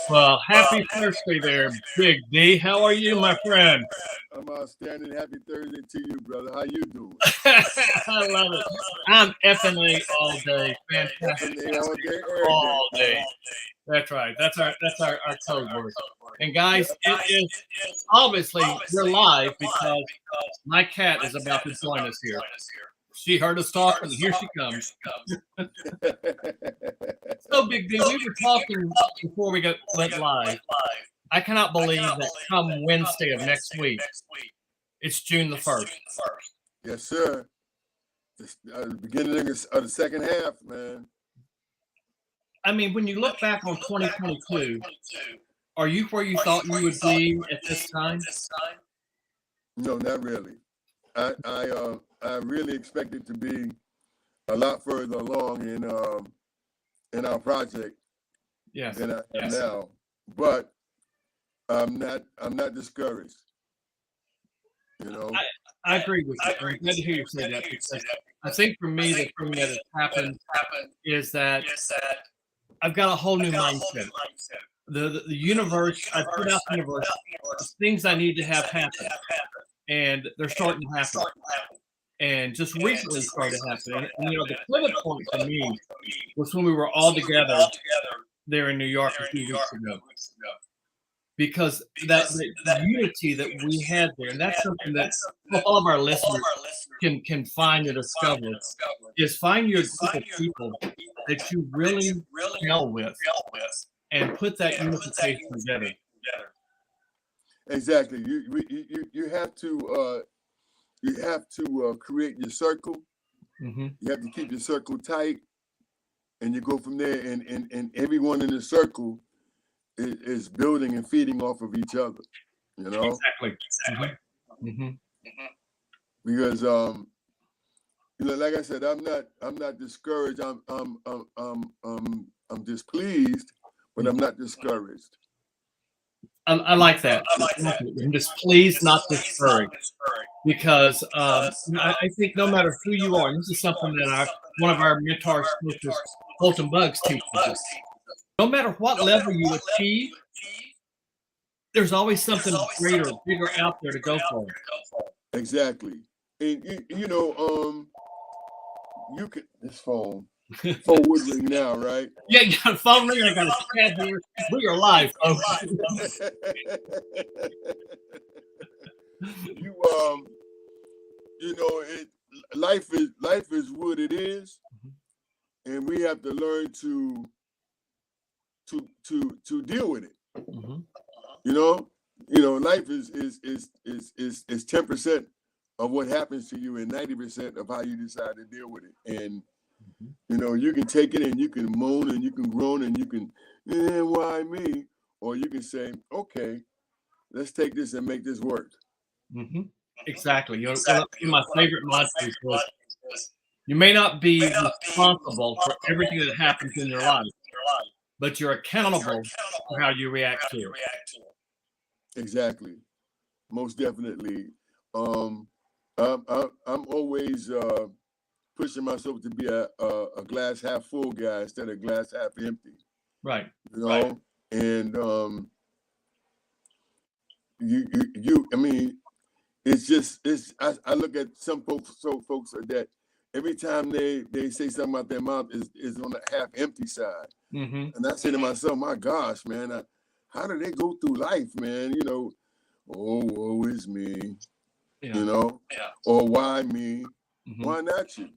Well, happy Thursday there, Big D. How are you, my friend? I'm outstanding. Happy Thursday to you, brother. How you doing? I love it. I'm FNA all day. Fantastic. All day. That's right. That's our code word. And guys, it is obviously we're live because my cat is about to join us here. She heard us talking, and here she comes. So, Big D, we were talking before we went live. I cannot believe that come Wednesday of next week, it's June the 1st. Yes, sir. The beginning of the second half, man. I mean, when you look back on 2022, are you where you thought you would be at this time? No, not really. I really expected to be a lot further along in our project than I am now. But I'm not discouraged. You know, I agree with you. I'm glad to hear you say that because I think for me the thing that has happened is that I've got a whole new mindset. The universe, I put out the universe, the things I need to have happen, and they're starting to happen. And just recently started happening. And, you know, the pivot point for me was when we were all together there in New York a few weeks ago. Because the unity that we had there, and that's something that all of our listeners can find and discover, is find your group of people that you really gel with and put that unification together. Exactly. You have to create your circle. Mm-hmm. You have to keep your circle tight, and you go from there. And everyone in the circle is building and feeding off of each other. You know, exactly. Mm-hmm. Because you know, like I said, I'm not discouraged. I'm displeased, but I'm not discouraged. I like that. I'm displeased, not discouraged. Because I think no matter who you are, and this is something that one of our mentors, Fulton Bugs, teaches us. No matter what level you achieve, there's always something greater, bigger out there to go for. Exactly. And you know, you can this phone would ring now, right? Yeah, you got a phone ring. I got a chat here. We are live, folks. You know, life is what it is, and we have to learn to deal with it. Mm-hmm. You know, life is 10% of what happens to you and 90% of how you decide to deal with it. And you know, you can take it and you can moan and you can groan and you can, why me? Or you can say, okay, let's take this and make this work. Mm-hmm. Exactly. You know, one of my favorite mantras was, you may not be responsible for everything that happens in your life, but you're accountable for how you react to it. Exactly. Most definitely. I'm always pushing myself to be a glass half full guy instead of glass half empty. Right. You know, and you I mean, I look at some folks that every time they say something out their mouth is on the half empty side. Mm-hmm. And I say to myself, my gosh, man, how do they go through life, man? You know, oh, woe is me. Yeah. You know, or why me? Why not you?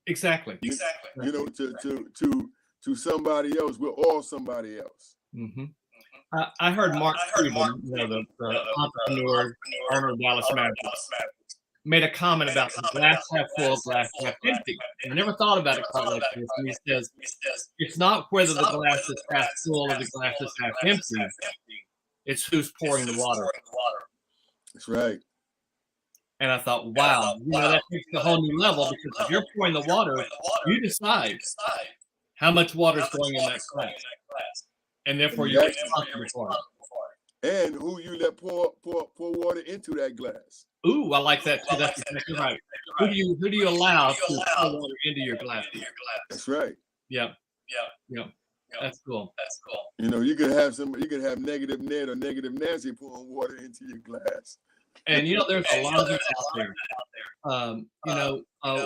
Exactly. You know, to somebody else, we're all somebody else. I heard Mark Cuban, the entrepreneur, owner of Dallas Mavericks, made a comment about the glass half full, glass half empty. And I never thought about it quite like this. And he says, it's not whether the glass is half full or the glass is half empty. It's who's pouring the water. That's right. And I thought, wow, that takes a whole new level, because if you're pouring the water, you decide how much water is going in that glass. And therefore, you're responsible for it. And who you let pour water into that glass. Ooh, I like that too. That's exactly right. Who do you allow to pour water into your glass? That's right. Yep. That's cool. You know, you could have negative Ned or negative Nancy pouring water into your glass. And there's a lot of it out there.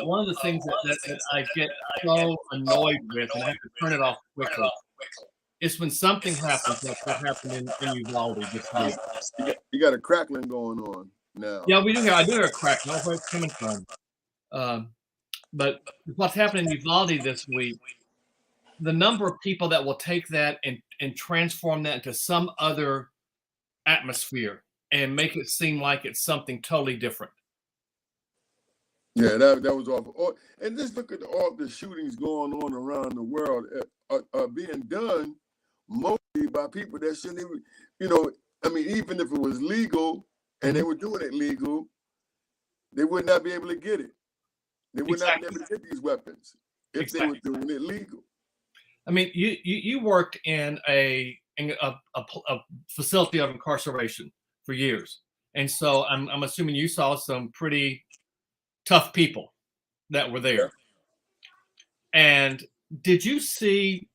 One of the things that I get so annoyed with, and I have to turn it off quickly, is when something happens, like what happened in Uvalde this week. You got a crackling going on now. Yeah, we do have. I do hear a crack. I don't know where it's coming from. But what's happened in Uvalde this week, the number of people that will take that and transform that into some other atmosphere and make it seem like it's something totally different. Yeah, that was awful. Oh, and just look at all the shootings going on around the world are being done mostly by people that shouldn't even, even if it was legal and they were doing it legal, they would not be able to get it. They would not be able to get these weapons if they were doing it legal. I mean, you worked in a facility of incarceration for years, and so I'm assuming you saw some pretty tough people that were there. And did you see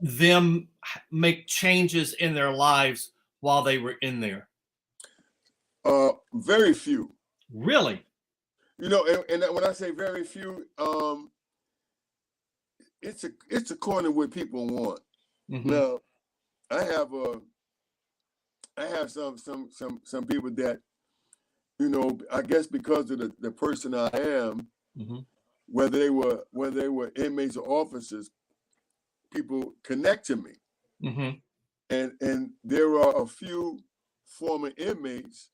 them make changes in their lives while they were in there? Very few. Really? And when I say very few, it's according to what people want. Now, I have some people that, I guess because of the person I am, whether they were inmates or officers, people connect to me. And there are a few former inmates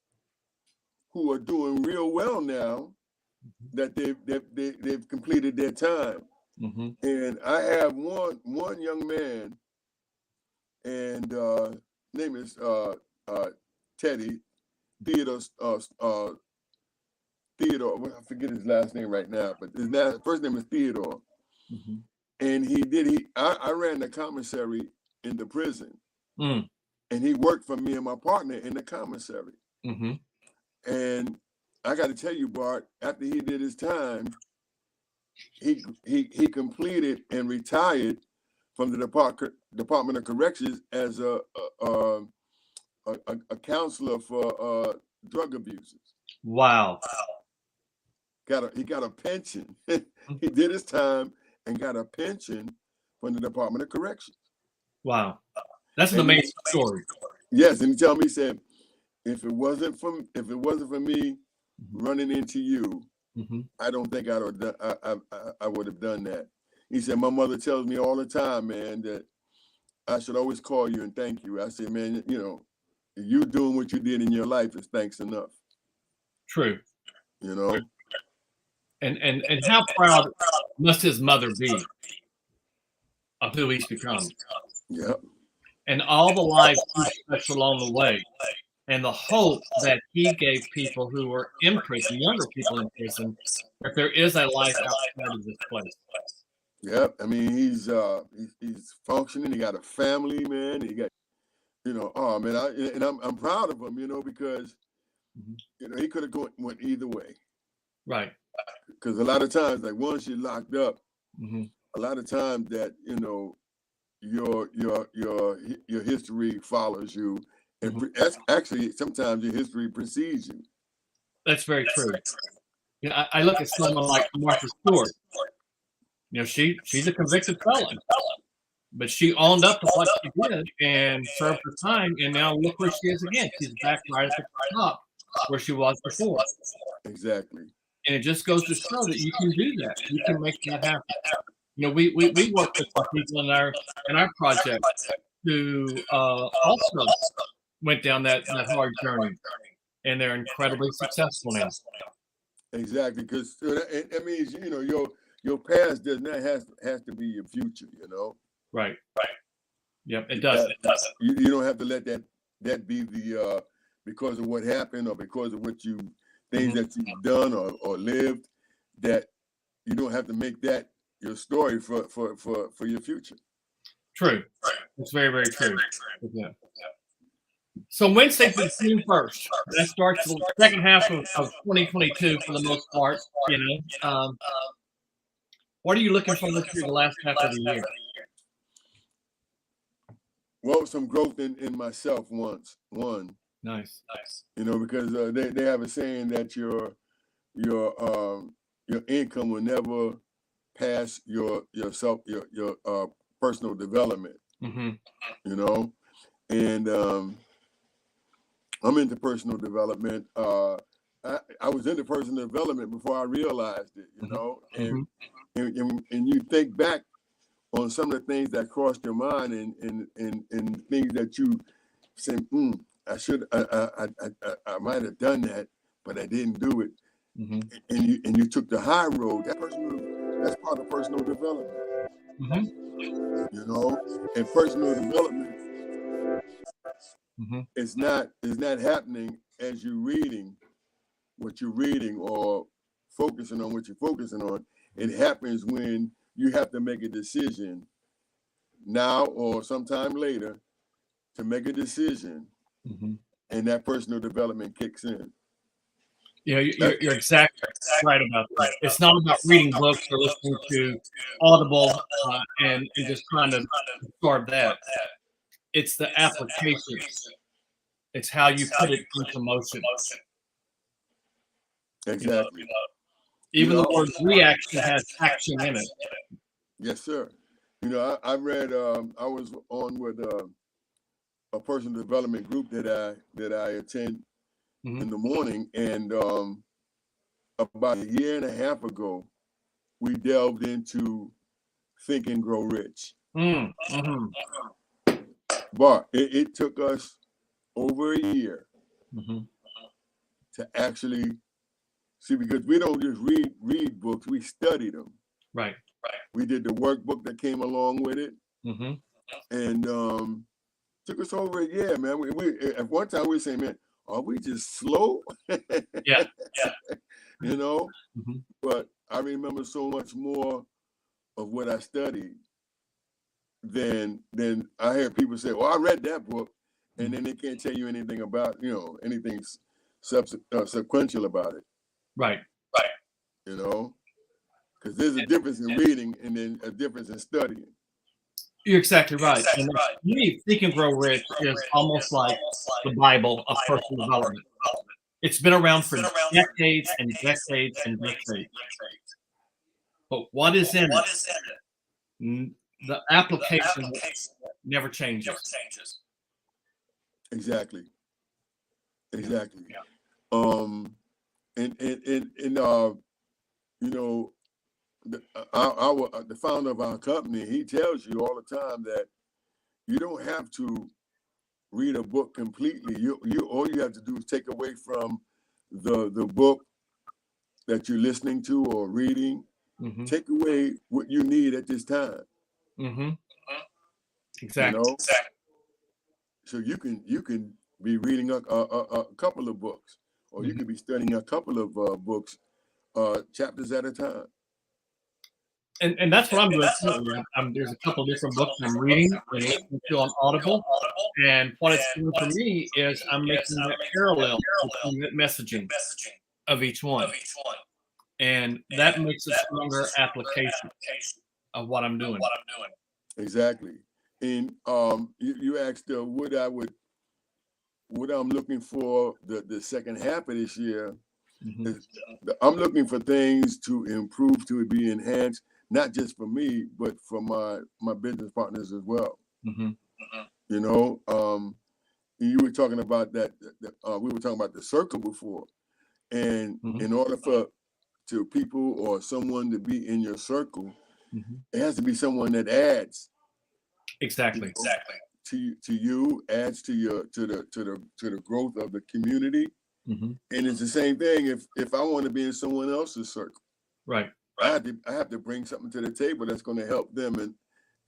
who are doing real well now that they've completed their time. And I have one young man, and name is Teddy Theodore. Theodore, I forget his last name right now, but his first name is Theodore. And I ran the commissary in the prison, and he worked for me and my partner in the commissary. And I got to tell you, Bart, after he did his time, he completed and retired from the Department of Corrections as a counselor for drug abusers. Wow. He got a pension. He did his time and got a pension from the Department of Corrections. Wow. That's an amazing story. Yes, and he said, if it wasn't for me running into you, I don't think I would have done that. He said, my mother tells me all the time, man, that I should always call you and thank you. I said, man, you doing what you did in your life is thanks enough. True. And how proud must his mother be of who he's become? Yep. And all the lives he touched along the way, and the hope that he gave people who were in prison, younger people in prison, that there is a life outside of this place. Yep. I mean, he's functioning. He got a family, man. He got, oh man, I'm proud of him, because he could have went either way. Right. Because a lot of times, like once you're locked up, a lot of times that your history follows you, and actually sometimes your history precedes you. That's very true. I look at someone like Martha Stewart. She's a convicted felon, but she owned up to what she did and served her time, and now look where she is again. She's back right at the top where she was before. Exactly. And it just goes to show that you can do that. You can make that happen. You know, we work with some people in our project who also went down that hard journey, and they're incredibly successful now. Exactly, because that means your past does not has to be your future. Right. Yep, it doesn't. You don't have to let that be the because of what happened or because of what things that you've done or lived, that you don't have to make that your story for your future. True. It's very, very true. Yeah. So Wednesday through June 1st, that starts the second half of 2022 for the most part. What are you looking for this year, the last half of the year? Well, some growth in myself one. Nice. Because they have a saying that your income will never pass your personal development. And I'm into personal development. I was into personal development before I realized it. And you think back on some of the things that crossed your mind and things that you say, I might have done that, but I didn't do it. And you took the high road. That's part of personal development. And personal development is not happening as you're reading what you're reading or focusing on what you're focusing on. It happens when you have to make a decision now or sometime later to make a decision, and that personal development kicks in. You're exactly right about that. It's not about reading books or listening to Audible and just trying to absorb that. It's the application. It's how you put it into motion. Exactly. Even the word reaction has action in it. Yes, sir. I read. I was on with a personal development group that I attend in the morning, and about a year and a half ago, we delved into Think and Grow Rich. But it took us over a year to actually see, because we don't just read books, we study them. Right. We did the workbook that came along with it, and took us over a year, man. We at one time we were saying, man, are we just slow? Yeah. But I remember so much more of what I studied than I hear people say, well, I read that book, and then they can't tell you anything about, anything sequential about it. Right. Because there's a difference in reading and then a difference in studying. You're exactly right. And to me, Think and Grow Rich is almost like the Bible of personal development. It's been around for decades and decades and decades. But what is in it? The application never changes. Exactly. Yeah. The founder of our company, he tells you all the time that you don't have to read a book completely. You all you have to do is take away from the book that you're listening to or reading. Take away what you need at this time. Exactly. So you can be reading a couple of books, or you could be studying a couple of books, chapters at a time. And that's what I'm doing. There's a couple of different books I'm reading and listening to on Audible. And what it's doing for me is I'm making that parallel between the messaging of each one. And that makes a stronger application of what I'm doing. Exactly. And you asked what I'm looking for the second half of this year. I'm looking for things to improve, to be enhanced, not just for me, but for my business partners as well. you were talking about that. We were talking about the circle before, and in order to people or someone to be in your circle, it has to be someone that adds. Exactly. To you, adds to the growth of the community. And it's the same thing if I want to be in someone else's circle. Right. I have to bring something to the table that's going to help them and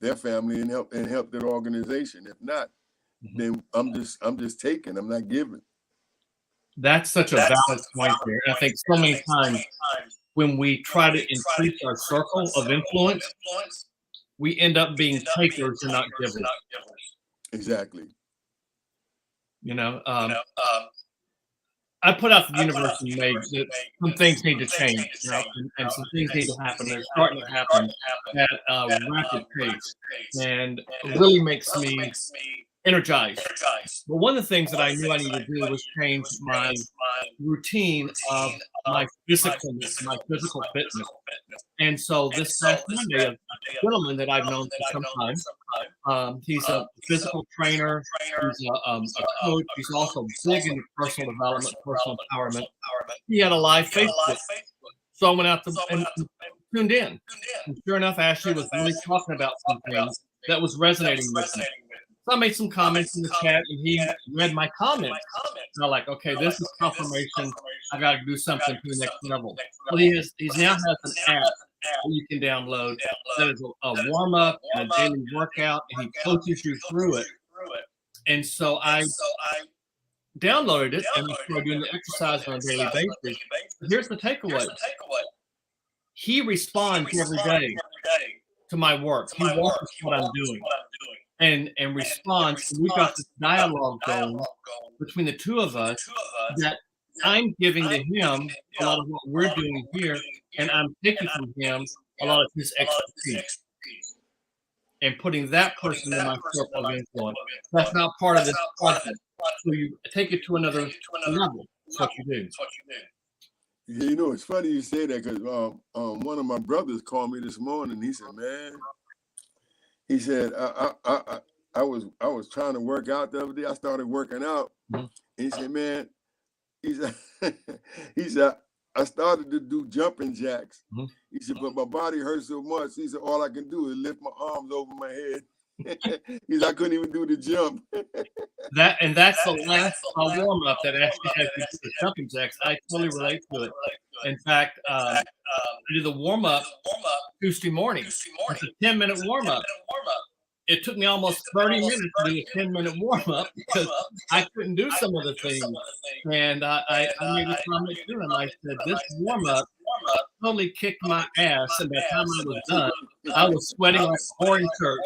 their family and help their organization. If not, then I'm just taking. I'm not giving. That's such a valid point there. I think so many times when we try to increase our circle of influence, we end up being takers and not givers. Exactly. I put out the universe and made that some things need to change, and some things need to happen. They're starting to happen at a rapid pace, and it really makes me energized. But one of the things that I knew I needed to do was change my routine of my physicalness, my physical fitness. And so this past Monday, a gentleman that I've known for some time, he's a physical trainer, he's a coach, he's also big into personal development, personal empowerment. He had a live Facebook. So I went out and tuned in. And sure enough, Ashley was really talking about something that was resonating with me. So I made some comments in the chat, and he read my comments. And I'm like, okay, this is confirmation. I got to do something to the next level. Well, he now has an app that you can download that is a warm up, a daily workout, and he coaches you through it. And so I downloaded it and I started doing the exercise on a daily basis. But here's the takeaway: he responds every day to my work. He watches what I'm doing. And responds. And we've got this dialogue going between the two of us that I'm giving to him a lot of what we're doing here, and I'm taking from him a lot of his expertise and putting that person in my circle of influence. That's not part of this project. So you take it to another level. That's what you do. Yeah, it's funny you say that because one of my brothers called me this morning. He said, "Man," he said, I was trying to work out the other day. I started working out. And he said, "Man," he said, "I started to do jumping jacks." He said, "But my body hurts so much." He said, "All I can do is lift my arms over my head." He said, "I couldn't even do the jump." That's the last warm up that actually has to do with jumping jacks. I totally relate to it. In fact, I did the warm up Tuesday morning. It's a 10-minute warm up. It took me almost 30 minutes to do a 10-minute warm up because I couldn't do some of the things. And I made a comment to him. I said, "This warm up totally kicked my ass." And by the time I was done, I was sweating like a whore in church.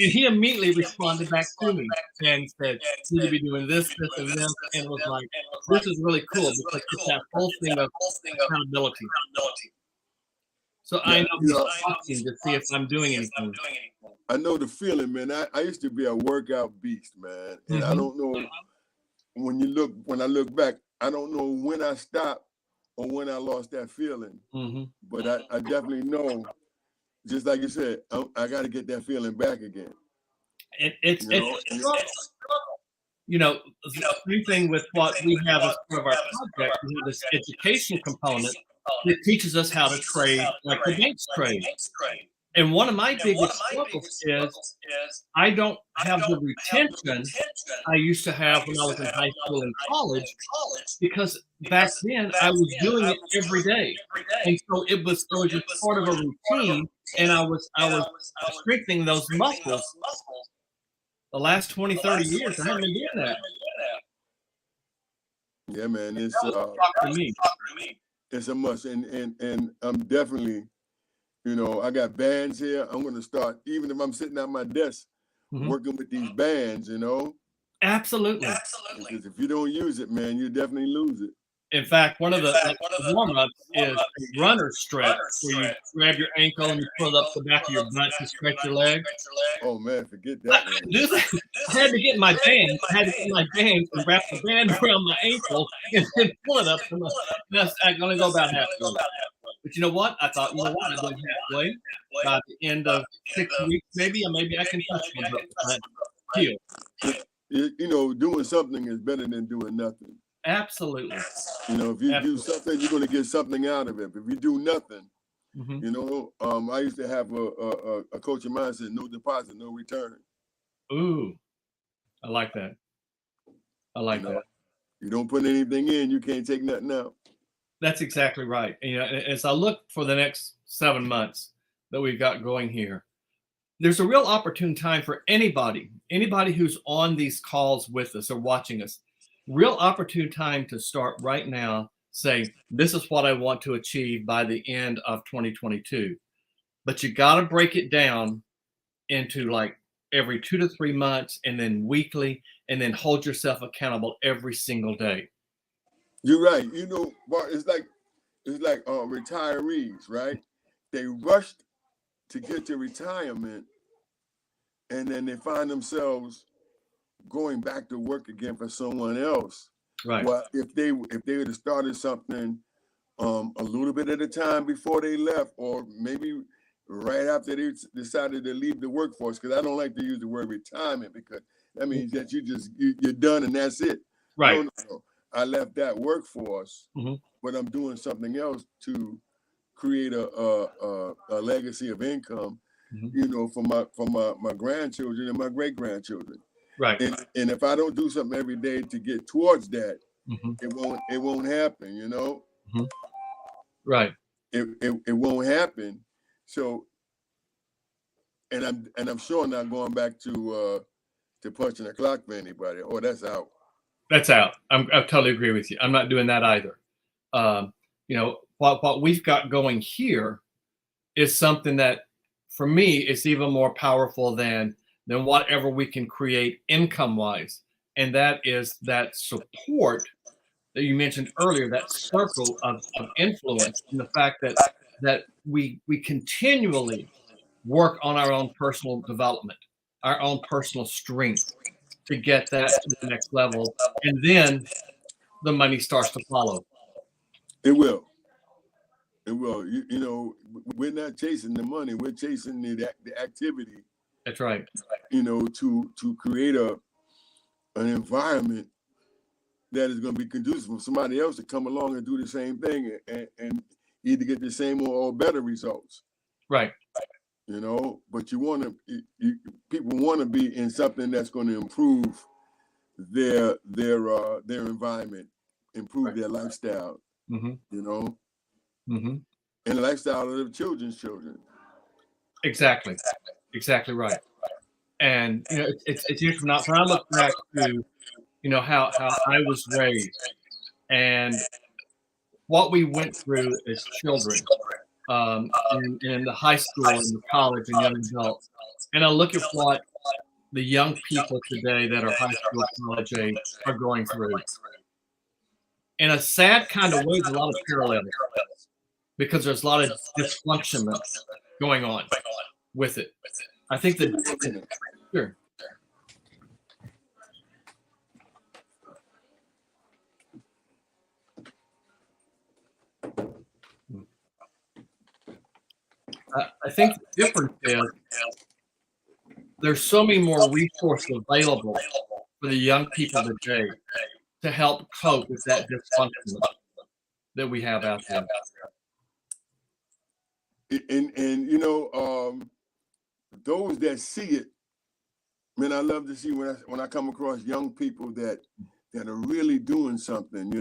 And he immediately responded back to me and said, "You need to be doing this, this, and this." And it was like, this is really cool because it's that whole thing of accountability. So I know he's watching to see if I'm doing anything. I know the feeling, man. I used to be a workout beast, man. And I don't know when I look back, I don't know when I stopped or when I lost that feeling. But I definitely know, just like you said, I got to get that feeling back again. It's a struggle. The same thing with what we have as part of our project. We have this education component that teaches us how to trade like the banks trade. And one of my biggest struggles is I don't have the retention I used to have when I was in high school and college, because back then I was doing it every day. And so it was just part of a routine, and I was strengthening those muscles. The last 20, 30 years, I haven't been doing that. Yeah, man, it's for me. It's a must, and I'm definitely, I got bands here. I'm going to start, even if I'm sitting at my desk, working with these bands, Absolutely. Because if you don't use it, man, you definitely lose it. In fact, one of the warm-ups is a runner stretch, where you grab your ankle and you pull up the back of your butt to stretch your leg. Oh, man, forget that. I couldn't do that. I had to get my band. And wrap the band around my ankle and then pull it up. I can only go about halfway. But you know what? I thought, I'm going halfway. By the end of 6 weeks, maybe I can touch one. Heal. doing something is better than doing nothing. Absolutely. If you do something, you're going to get something out of it. If you do nothing, I used to have a coach of mine said, "No deposit, no return." Ooh, I like that. I like that. You don't put anything in, you can't take nothing out. That's exactly right. As I look for the next 7 months that we've got going here, there's a real opportune time for anybody who's on these calls with us or watching us. Real opportune time to start right now saying, this is what I want to achieve by the end of 2022. But you got to break it down into like every 2 to 3 months, and then weekly, and then hold yourself accountable every single day. You're right. Bart, it's like retirees, right? They rushed to get to retirement, and then they find themselves going back to work again for someone else. Right. Well, if they would have started something a little bit at a time before they left, or maybe right after they decided to leave the workforce, because I don't like to use the word retirement, because that means that you're done and that's it. Right. No. I left that workforce, but I'm doing something else to create a legacy of income, for my grandchildren and my great grandchildren. Right. And if I don't do something every day to get towards that, it won't happen. Right. It won't happen. So, and I'm sure not going back to punching the clock for anybody. Oh, that's out. That's out. I totally agree with you. I'm not doing that either. What we've got going here is something that, for me, is even more powerful than whatever we can create income-wise, and that is that support that you mentioned earlier, that circle of influence, and the fact that we continually work on our own personal development, our own personal strength to get that to the next level, and then the money starts to follow. It will. We're not chasing the money. We're chasing the activity. That's right. To create an environment that is going to be conducive for somebody else to come along and do the same thing and either get the same or better results. Right. But people want to be in something that's going to improve their environment, improve their lifestyle. And the lifestyle of their children's children. Exactly right. And it's interesting. Now, when I look back to how I was raised and what we went through as children, in the high school and the college and young adults, and I look at what the young people today that are high school, college age are going through. In a sad kind of way, there's a lot of parallels, because there's a lot of dysfunction going on with it. I think that sure. I think the difference is there's so many more resources available for the young people today to help cope with that dysfunction that we have out there. And those that see it, man, I love to see when I come across young people that are really doing something.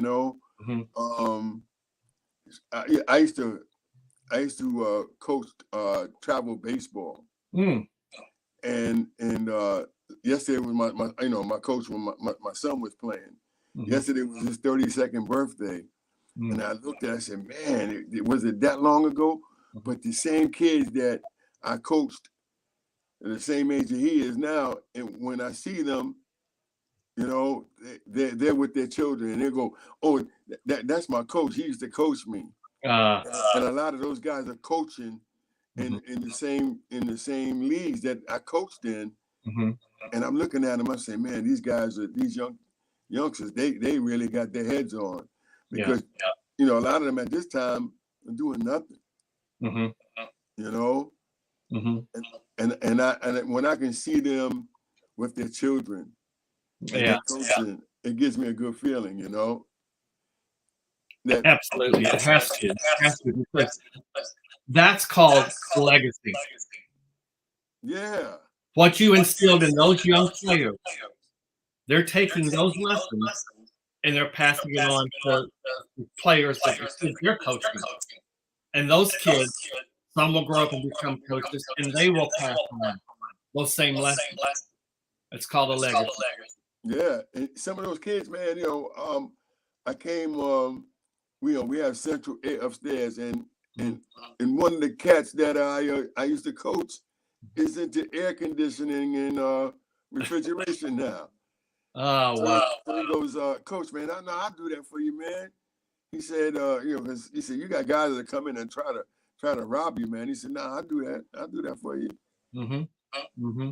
I used to coach travel baseball, and yesterday was my coach when my son was playing. Yesterday was his 32nd birthday, and I looked at it, I said, man, was it that long ago? But the same kids that I coached at the same age that he is now, and when I see them, they're with their children, and they go, oh, that's my coach. He used to coach me. And a lot of those guys are coaching in the same leagues that I coached in. And I'm looking at them, I say, man, these youngsters, they really got their heads on, because a lot of them at this time are doing nothing. And when I can see them with their children, Yeah, coaching, it gives me a good feeling, you know. That absolutely. It has to. It has to, because that's called legacy. yeah, What you instilled in those young players, they're taking those lessons and they're passing it on to players that they're coaching. And those kids, some will grow up and become coaches, and they will pass on those same lessons. It's called a legacy. yeah. And some of those kids, man, I came, we have central air upstairs, and one of the cats that I used to coach is into air conditioning and refrigeration now. Oh, wow. So he goes, Coach, man, I'll do that for you, man. He said, because he said, you got guys that come in and try to rob you, man. He said, nah, I'll do that for you. Mm-hmm. Mm-hmm.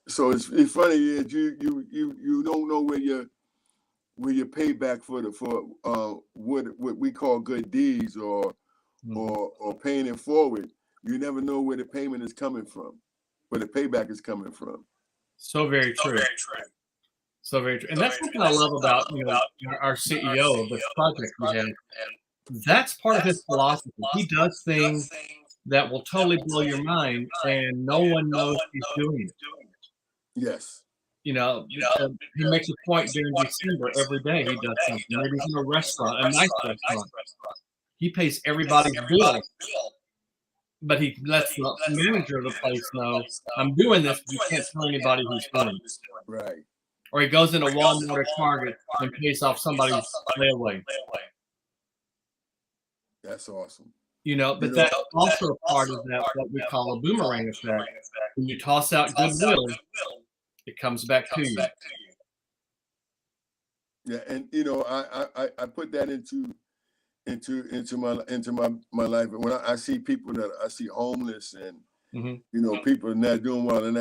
So it's funny that you don't know where your payback for what we call good deeds or paying it forward. You never know where the payment is coming from, where the payback is coming from. So very true. So very true. And that's something I love about our CEO of this project we have. That's part of his philosophy. He does things that will totally blow your mind, and no one knows he's doing it. Yes. He makes a point during December every day he does something. Maybe he's in a restaurant, a nice restaurant. He pays everybody's bill, but he lets the manager of the place know, I'm doing this, but you can't tell anybody who's doing it. Right. Or he goes into Walmart or Target and pays off somebody's layaway. That's awesome. But that's also a part of that, what we call a boomerang effect. When you toss out goodwill, it comes back to you. Yeah, and I put that into my life. And when I see people that I see homeless and people not doing well, and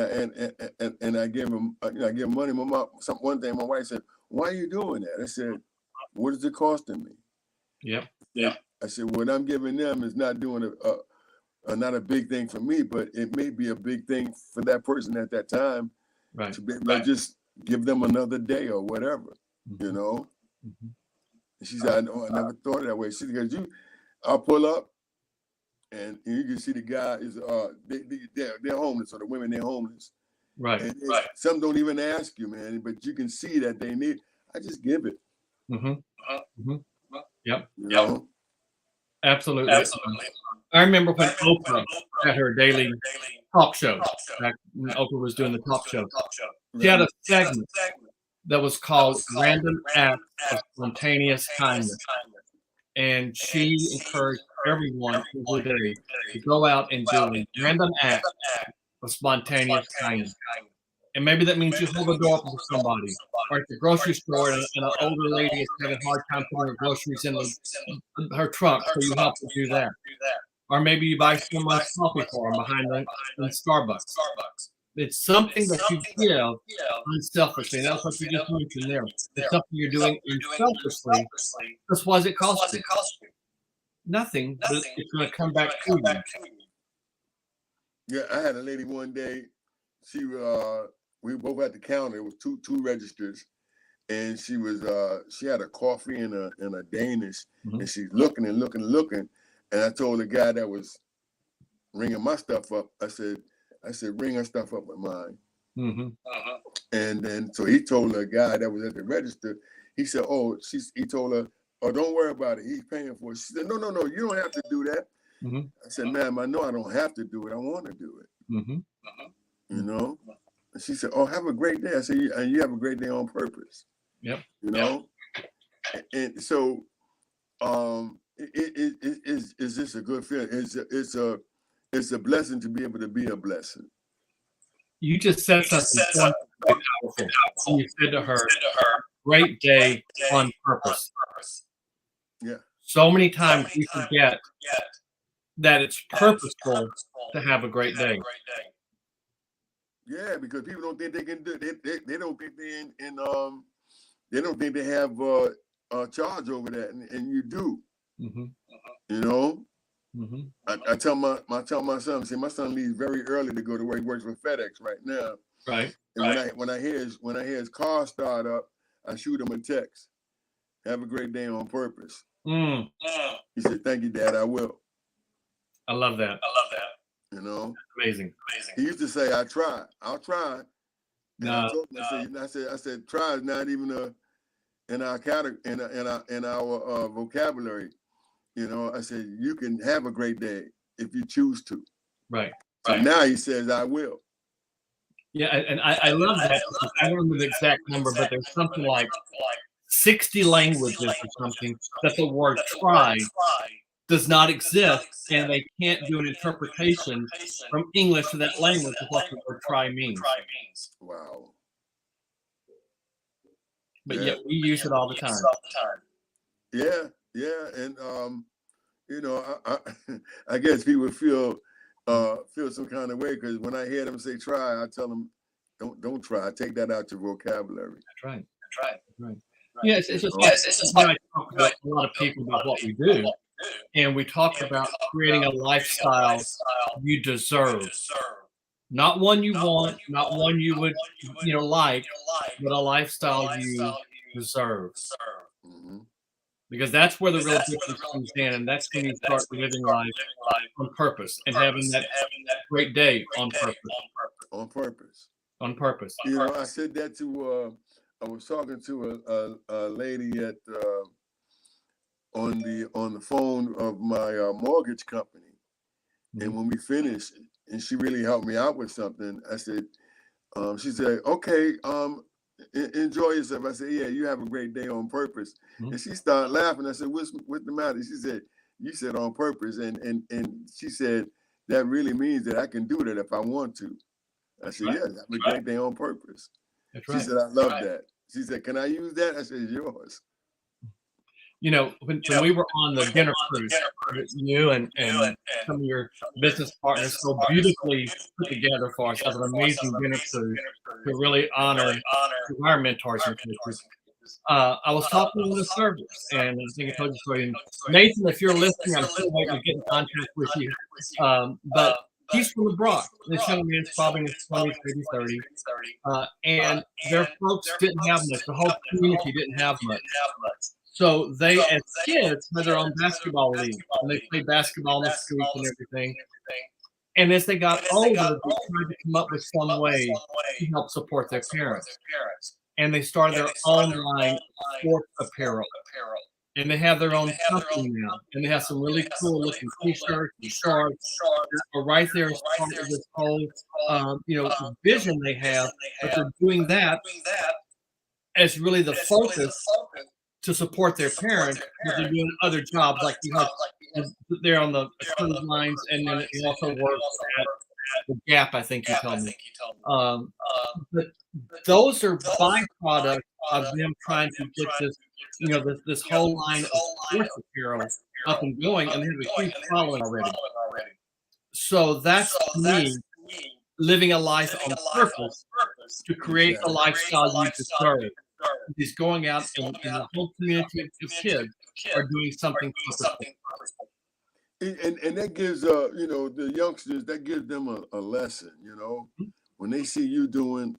I give them money. One day my wife said, "Why are you doing that?" I said, "What is it costing me?" Yep. I said, "What I'm giving them is not doing not a big thing for me, but it may be a big thing for that person at that time, right? To be able to just give them another day or whatever, And she said, "I never thought of that way." She goes, I'll pull up, and you can see the guy is they're homeless, or the women, they're homeless, right? And some don't even ask you, man, but you can see that they need. I just give it. Yep. Absolutely. I remember when Oprah had her daily talk show, back when Oprah was doing the talk show. She had a segment that was called Random Acts of Spontaneous Kindness. And she encouraged everyone every day to go out and do a random act of spontaneous kindness. And maybe that means you hold the door open for somebody, or at the grocery store and an older lady is having a hard time putting her groceries in her trunk, so you help her do that. Or maybe you buy someone's coffee for them behind the Starbucks. It's something that you give unselfishly. And that's what you just mentioned there. It's something you're doing unselfishly. Because what does it cost you? Nothing, but it's going to come back to you. Yeah, I had a lady one day. She we both at the counter. It was two registers, and she had a coffee and a Danish, and she's looking and looking and looking. And I told the guy that was ringing my stuff up, I said, ring her stuff up with mine. And then so he told the guy that was at the register, he said, he told her, "Oh, don't worry about it. He's paying for it." She said, No, you don't have to do that. I said, "Ma'am, I know I don't have to do it. I want to do it." And she said, "Oh, have a great day." I said, "And you have a great day on purpose." Yep. And so, is this a good feeling? It's a blessing to be able to be a blessing. You just said something so powerful. You said to her, "Great day on purpose." Yeah. So many times we forget that it's purposeful to have a great day. Yeah, because people don't think they can do it. They don't think they don't think they have charge over that, and you do. Mm-hmm. I tell my son, see, my son leaves very early to go to work. He works for FedEx right now. Right. And when I hear his car start up, I shoot him a text. Have a great day on purpose. Mm. He said, "Thank you, Dad. I will." I love that. You know, Amazing. he used to say, "I try. I'll try." And No. I told him, I said, "Try is not even in our category, in our vocabulary." You know, I said, "You can have a great day if you choose to." Right. So now he says, "I will." Yeah, and I love that. I don't remember the exact number, but there's something like 60 languages or something that the word try does not exist, and they can't do an interpretation from English to that language of what the word try means. Wow. But yet we use it all the time. Yeah, yeah, and you know, I guess people feel some kind of way because when I hear them say try, I tell them don't try. Take that out your vocabulary. That's right. Right. Yeah, it's just like I talk to a lot of people about what we do, and we talk about creating a lifestyle you deserve. Not one you want, not one you would, like, but a lifestyle you deserve. Mm-hmm. Because that's where the real difference comes in, and that's when you start living life on purpose and having that great day on purpose. On purpose. On purpose. You know, I said that to. I was talking to a lady at on the phone of my mortgage company, and when we finished, and she really helped me out with something. I said, she said, "Okay, enjoy yourself." I said, "Yeah, you have a great day on purpose." And she started laughing. I said, "What's the matter?" She said, "You said on purpose," and she said that really means that I can do that if I want to. I said, "Yeah, have a great day on purpose." She said, "I love that." She said, "Can I use that?" I said, "It's yours." When we were on the dinner cruise, you and some of your business partners so beautifully put together for us, that was an amazing dinner cruise to really honor our mentors and coaches. I was talking with a service, and I think I told you story. And Nathan, if you're listening, I'm still waiting to get in contact with you. But he's from the Bronx. This young man's probably in his 20s, maybe 30. And their folks didn't have much. The whole community didn't have much. So they, as kids, had their own basketball league, and they played basketball in the streets and everything. And as they got older, they tried to come up with some way to help support their parents. And they started their own line of sports apparel. And they have their own company now. And they have some really cool looking t-shirts and shorts. But right there is part of this whole vision they have, but they're doing that as really the focus to support their parents, but they're doing other jobs like they're on the cruise lines, and then he also works at the Gap, I think you told me. But those are byproducts of them trying to get this whole line of sports apparel up and going, and they have a huge following already. So that's me living a life on purpose to create a lifestyle you deserve. He's going out, and the whole community of kids are doing something purposeful. And that gives the youngsters, that gives them a lesson. When they see you doing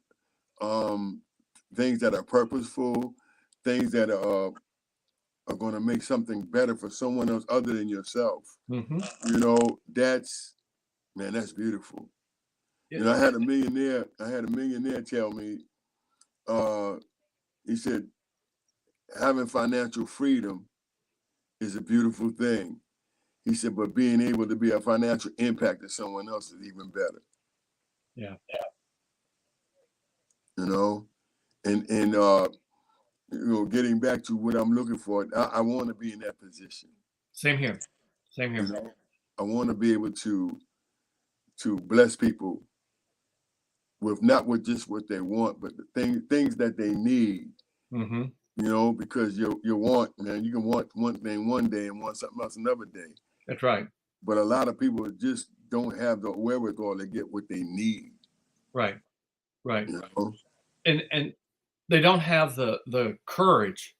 things that are purposeful, things that are going to make something better for someone else other than yourself. That's beautiful. Yeah. I had a millionaire tell me, he said, having financial freedom is a beautiful thing. He said, but being able to be a financial impact to someone else is even better. Yeah. And getting back to what I'm looking for, I want to be in that position. Same here. I want to be able to bless people with not with just what they want, but the things that they need. Mm-hmm. Because you want, man, you can want one thing one day and want something else another day. That's right. But a lot of people just don't have the wherewithal to get what they need. Right. And they don't have the courage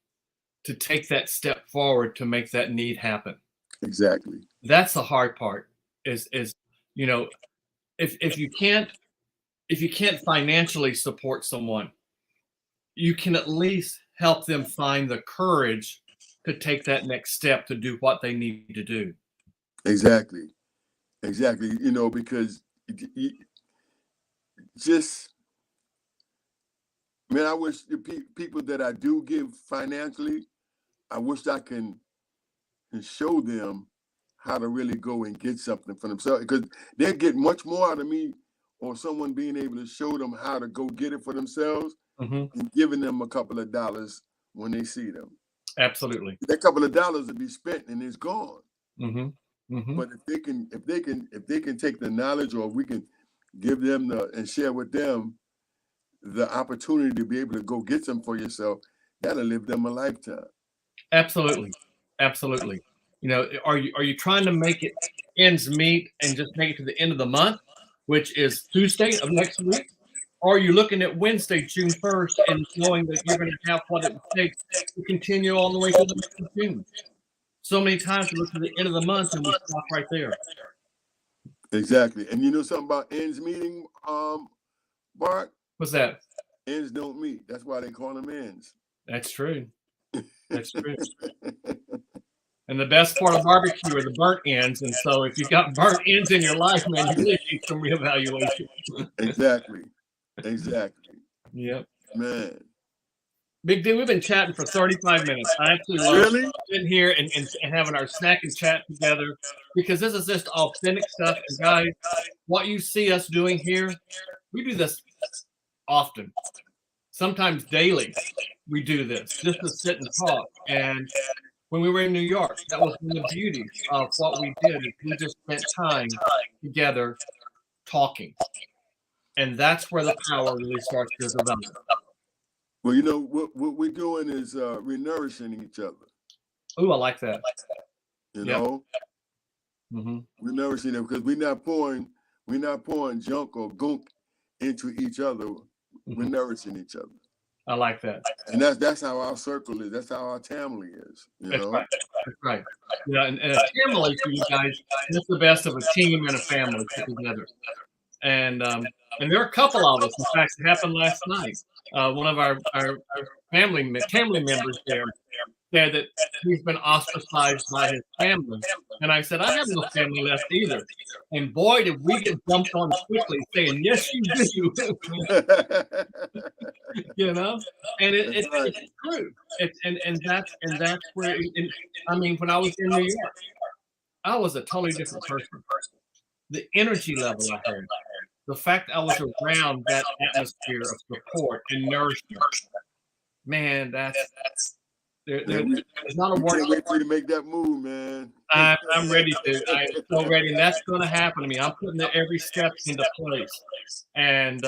to take that step forward to make that need happen. Exactly. That's the hard part. Is you know, if you can't financially support someone, you can at least help them find the courage to take that next step to do what they need to do. Exactly. Exactly. You know, because just, man, I wish the people that I do give financially, I wish I can show them how to really go and get something for themselves, because they get much more out of me or someone being able to show them how to go get it for themselves Mm-hmm. and giving them a couple of dollars when they see them. Absolutely. That couple of dollars will be spent and it's gone. Mm-hmm. Mm-hmm. But if they can take the knowledge, or we can give them and share with them the opportunity to be able to go get some for yourself, that'll live them a lifetime. Absolutely. Absolutely. Are you trying to make it ends meet and just make it to the end of the month, which is Tuesday of next week? Or are you looking at Wednesday, June 1st, and knowing that you're going to have what it takes to continue all the way to the month of June? So many times we look to the end of the month and we stop right there. Exactly. And you know something about ends meeting, Bart? What's that? Ends don't meet. That's why they call them ends. That's true. That's true. And the best part of barbecue are the burnt ends. And so if you got burnt ends in your life, man, you really need some reevaluation. Exactly. Exactly. Yep. Man. Big D, we've been chatting for 35 minutes. I actually love sitting here and having our snack and chat together, because this is just authentic stuff. And guys, what you see us doing here, we do this often, sometimes daily. We do this just to sit and talk. And when we were in New York, that was one of the beauties of what we did. Is we just spent time together talking. And that's where the power really starts to develop. Well, you know, what we're doing is we're nourishing each other. Ooh, I like that. You know, mm-hmm. We're nourishing them because we're not pouring junk or gunk into each other. Mm-hmm. We're nourishing each other. I like that. And that's how our circle is. That's how our family is. That's right. That's right. Yeah, and a family for you guys, that's the best of a team and a family together. And there are a couple of us. In fact, it happened last night. One of our family members there said that he's been ostracized by his family. And I said, I have no family left either. And boy, did we get jumped on quickly saying, yes, you do. You know? And it's true. And that's where, I mean, when I was in New York, I was a totally different person. The energy level I had, the fact I was around that atmosphere of support and nourishment, man, there's not a word. Can't wait for you to make that move, man. I'm ready to. I'm so ready, and that's going to happen to me. I'm putting every step into place, and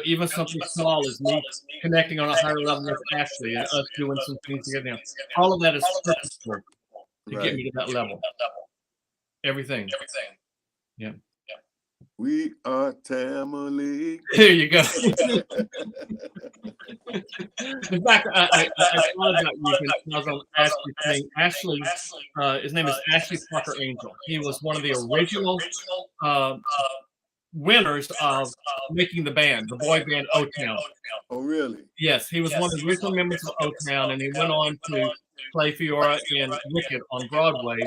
even something small as me connecting on a higher level with Ashley and us doing some things together. All of that is purposeful to get me to that level. Everything. Yeah. We are family. There you go. In fact, I thought about you because I was on Ashley's thing. Ashley, his name is Ashley Parker Angel. He was one of the original winners of making the band, the boy band O-Town. Oh, really? Yes, he was one of the original members of O-Town, and he went on to play Fiora in Wicked on Broadway.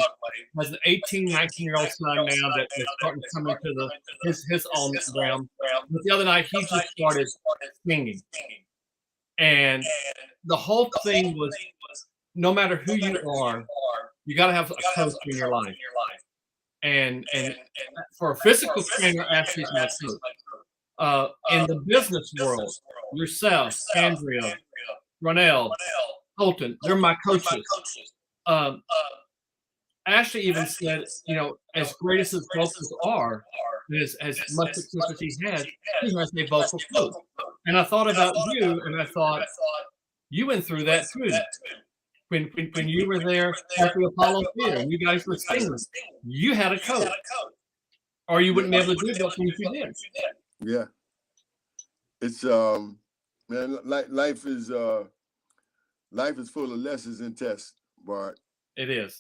Has an 18, 19-year-old son now that is starting to come into his own realm. But the other night, he just started singing. And the whole thing was, no matter who you are, you got to have a coach in your life. And for a physical trainer, Ashley's my coach. In the business world, yourself, Andrea, Ronell, Colton, they're my coaches. Ashley even said, as great as his vocals are, as much success as he has a vocal coach. And I thought about you, and I thought, you went through that too. When you were there at the Apollo Theater, and you guys were singing, you had a coach. Or you wouldn't be able to do what you did. Yeah. It's man, life is full of lessons and tests, Bart. It is.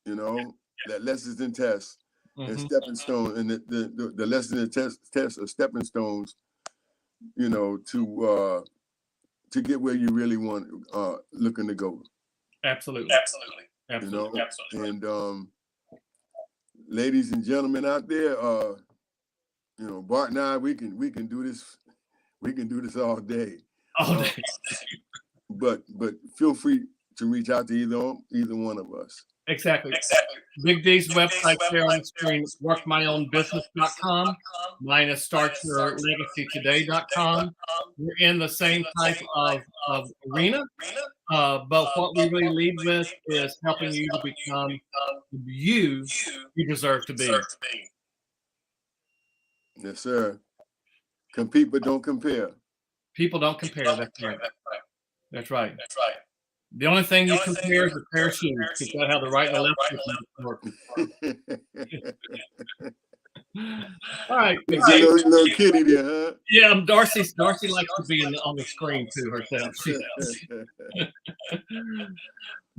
You know, that lessons and tests and Mhm. stepping stones, and the lessons and tests are stepping stones, you know, to get where you really want, looking to go. Absolutely. You know, and ladies and gentlemen out there, you know, Bart and I, we can do this. We can do this all day. All day. But feel free to reach out to either one of us. Exactly. Big D's website there on the screen, workmyownbusiness.com. Mine is startyourlegacytoday.com. We're in the same type of arena, but what we really lead with is helping you to become you deserve to be. Yes, sir. Compete, but don't compare. People don't compare. That's right. The only thing you compare is a pair of shoes. Because that how the right and the left work. All right. Little kitty there, huh? Yeah, Darcy likes to be on the screen too herself.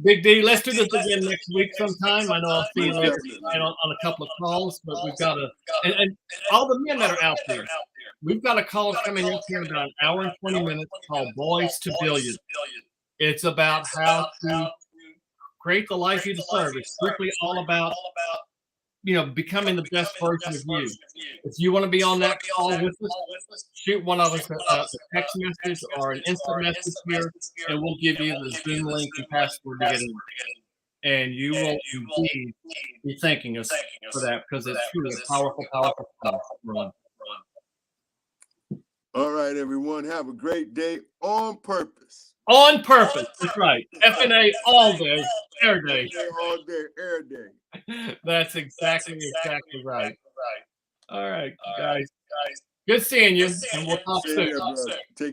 Big D, let's do this again next week sometime. I know I'll see you later tonight on a couple of calls, but we've got and all the men that are out there, we've got a call coming up here in about an hour and 20 minutes called Boys to Billion. It's about how to create the life you deserve. It's strictly all about, you know, becoming the best version of you. If you want to be on that call with us, shoot one of us a text message or an instant message here, and we'll give you the Zoom link and password to get in. And you will indeed be thanking us for that, because it's truly a powerful run. All right, everyone. Have a great day on purpose. On purpose. That's right. F&A all day, every day. All day, every day. That's exactly right. All right, guys. Good seeing you, and we'll talk soon. Take